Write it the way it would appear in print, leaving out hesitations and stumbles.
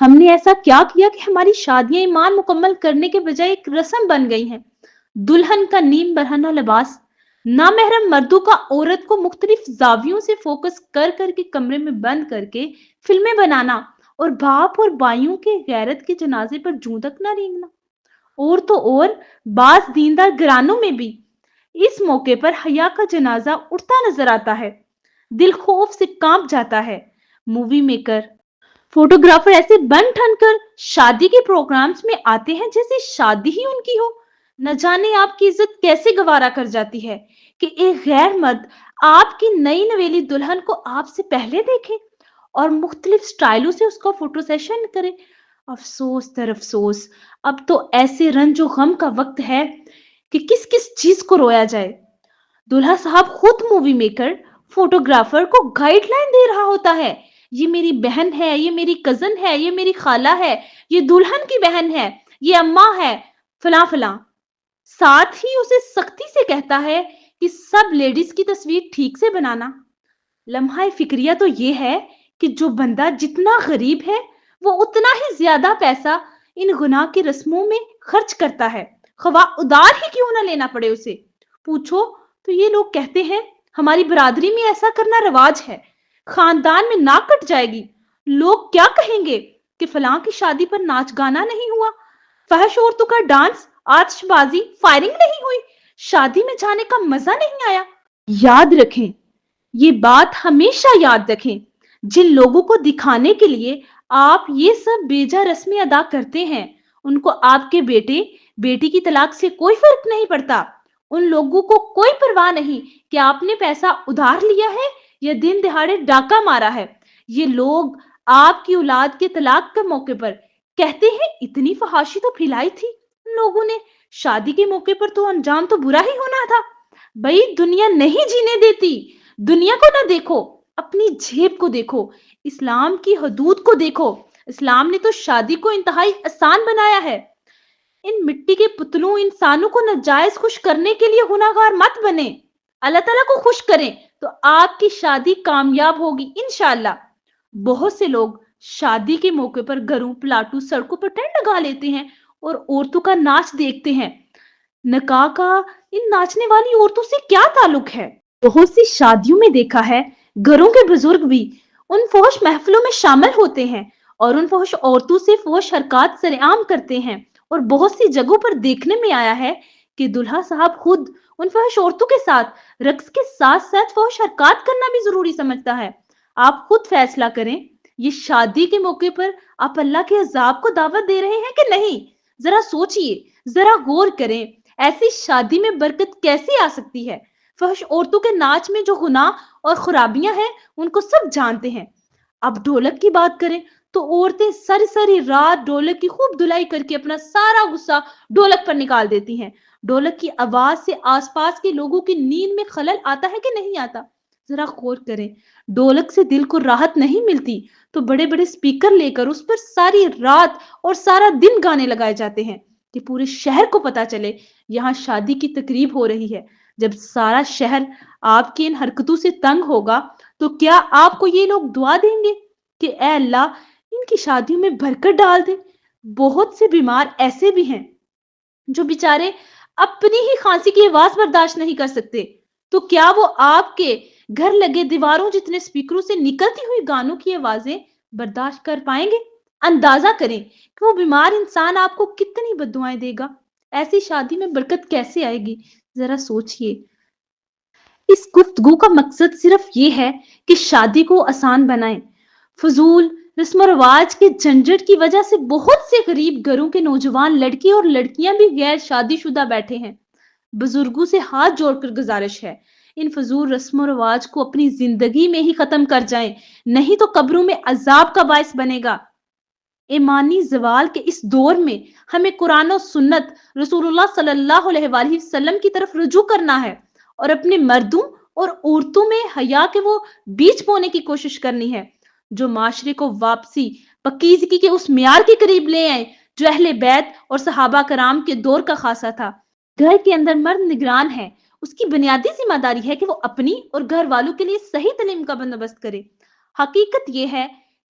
ہم نے ایسا کیا کیا کہ ہماری شادیاں ایمان مکمل کرنے کے بجائے ایک رسم بن گئی ہیں؟ دلہن کا نیم برہنہ لباس، نامحرم مردوں کا عورت کو مختلف زاویوں سے فوکس کر کر کے کمرے میں بند کر کے فلمیں بنانا، اور باپ اور بائیوں کے غیرت کے جنازے پر جوں تک نہ رینگنا۔ اور تو اور بعض دیندار گھرانوں میں بھی اس موقع پر حیا کا جنازہ اٹھتا نظر آتا ہے۔ دل خوف سے کانپ جاتا ہے۔ مووی میکر، فوٹوگرافر ایسے بن ٹھن کر شادی کے پروگرامز میں آتے ہیں جیسے شادی ہی ان کی ہو۔ نہ جانے آپ کی عزت کیسے گوارا کر جاتی ہے کہ ایک غیر مرد آپ کی نئی نویلی دلہن کو آپ سے پہلے دیکھے اور مختلف سٹائلوں سے اس کا فوٹو سیشن کرے۔ افسوس در افسوس، اب تو ایسے رنج و غم کا وقت ہے کہ کس کس چیز کو رویا جائے۔ دلہا صاحب خود مووی میکر، فوٹوگرافر کو گائیڈ لائن دے رہا ہوتا ہے، یہ میری بہن ہے، یہ میری کزن ہے، یہ میری خالہ ہے، یہ دلہن کی بہن ہے، یہ اماں ہے، فلاں فلاں۔ ساتھ ہی اسے سختی سے کہتا ہے کہ سب لیڈیز کی تصویر ٹھیک سے بنانا۔ لمحہ فکریہ تو یہ ہے کہ جو بندہ جتنا غریب ہے وہ اتنا ہی زیادہ پیسہ ان گناہ کی رسموں میں خرچ کرتا ہے، خواہ ادار ہی کیوں نہ لینا پڑے اسے۔ پوچھو تو یہ لوگ کہتے ہیں ہماری برادری میں ایسا کرنا رواج ہے، خاندان میں ناک کٹ جائے گی، لوگ کیا کہیں گے کہ فلاں کی شادی پر ناچ گانا نہیں ہوا، فحش عورتوں کا ڈانس، آتش بازی، فائرنگ نہیں ہوئی، شادی میں جانے کا مزہ نہیں آیا۔ یاد رکھیں، یہ بات ہمیشہ یاد رکھیں، جن لوگوں کو دکھانے کے لیے آپ یہ سب بیجا رسمیں ادا کرتے ہیں، ان کو آپ کے بیٹے بیٹی کی طلاق سے کوئی فرق نہیں پڑتا۔ ان لوگوں کو کوئی پرواہ نہیں کہ آپ نے پیسہ ادھار لیا ہے یا دن دہاڑے ڈاکہ مارا ہے۔ یہ لوگ آپ کی اولاد کے طلاق کے موقع پر کہتے ہیں اتنی فحاشی تو پھیلائی تھی ان لوگوں نے، شادی کے موقع پر تو انجام تو برا ہی ہونا تھا۔ بھئی دنیا نہیں جینے دیتی، دنیا کو نہ دیکھو، اپنی جیب کو دیکھو، اسلام کی حدود کو دیکھو۔ اسلام نے تو شادی کو انتہائی آسان بنایا ہے۔ ان مٹی کے پتلوں انسانوں کو ناجائز خوش کرنے کے لیے گناہگار مت بنے، اللہ تعالیٰ کو خوش کریں تو آپ کی شادی کامیاب ہوگی انشاءاللہ۔ بہت سے لوگ شادی کے موقع پر گھروں، پلاٹوں، سڑکوں پر ٹینٹ لگا لیتے ہیں اور عورتوں کا ناچ دیکھتے ہیں۔ نکاح کا ان ناچنے والی عورتوں سے کیا تعلق ہے؟ بہت سی شادیوں میں دیکھا ہے گھروں کے بزرگ بھی ان فحش محفلوں میں شامل ہوتے ہیں اور ان فحش عورتوں سے فحش حرکات سرعام کرتے ہیں، اور بہت سی جگہوں پر دیکھنے میں آیا ہے کہ دلہا صاحب خود ان فحش عورتوں کے ساتھ رقص کے ساتھ ساتھ فحش حرکات کرنا بھی ضروری سمجھتا ہے۔ آپ خود فیصلہ کریں، یہ شادی کے موقع پر آپ اللہ کے عذاب کو دعوت دے رہے ہیں کہ نہیں؟ ذرا سوچئے، ذرا غور کریں، ایسی شادی میں برکت کیسے آ سکتی ہے؟ فحش عورتوں کے ناچ میں جو گناہ اور خرابیاں ہیں ان کو سب جانتے ہیں۔ اب ڈھولک کی بات کریں تو عورتیں ساری ساری رات ڈھولک کی خوب دھلائی کر کے اپنا سارا غصہ ڈھولک پر نکال دیتی ہیں۔ ڈھولک کی آواز سے آس پاس کے لوگوں کی نیند میں خلل آتا ہے کہ نہیں آتا؟ ذرا غور کریں، ڈھولک سے دل کو راحت نہیں ملتی تو بڑے بڑے سپیکر لے کر اس پر ساری رات اور سارا دن گانے لگائے جاتے ہیں کہ پورے شہر کو پتا چلے یہاں شادی کی تقریب ہو رہی ہے۔ جب سارا شہر آپ کی ان حرکتوں سے تنگ ہوگا تو کیا آپ کو یہ لوگ دعا دیں گے کہ اے اللہ ان کی شادیوں میں برکت ڈال دے؟ بہت سے بیمار ایسے بھی ہیں جو بیچارے اپنی ہی کھانسی کی آواز برداشت نہیں کر سکتے، تو کیا وہ آپ کے گھر لگے دیواروں جتنے سپیکروں سے نکلتی ہوئی گانوں کی آوازیں برداشت کر پائیں گے؟ اندازہ کریں کہ وہ بیمار انسان آپ کو کتنی بد دعائیں دے گا۔ ایسی شادی میں برکت کیسے آئے گی؟ ذرا سوچئے۔ اس گفتگو کا مقصد صرف یہ ہے کہ شادی کو آسان بنائیں۔ فضول رسم و رواج کے جھنجٹ کی وجہ سے بہت سے غریب گھروں کے نوجوان لڑکی اور لڑکیاں بھی غیر شادی شدہ بیٹھے ہیں۔ بزرگوں سے ہاتھ جوڑ کر گزارش ہے، ان فضول رسم و رواج کو اپنی زندگی میں ہی ختم کر جائیں، نہیں تو قبروں میں عذاب کا باعث بنے گا۔ ایمانی زوال کے اس دور میں ہمیں قرآن و سنت، رسول اللہ صلی اللہ علیہ وآلہ وسلم کی طرف رجوع کرنا ہے اور اپنے مردوں اور عورتوں میں حیا کے وہ بیج بونے کی کوشش کرنی ہے جو معاشرے کو واپسی پاکیزگی کے اس معیار کے قریب لے آئے جو اہل بیت اور صحابہ کرام کے دور کا خاصہ تھا۔ گھر کے اندر مرد نگران ہے، اس کی بنیادی ذمہ داری ہے کہ وہ اپنی اور گھر والوں کے لیے صحیح تعلیم کا بندوبست کرے۔ حقیقت یہ ہے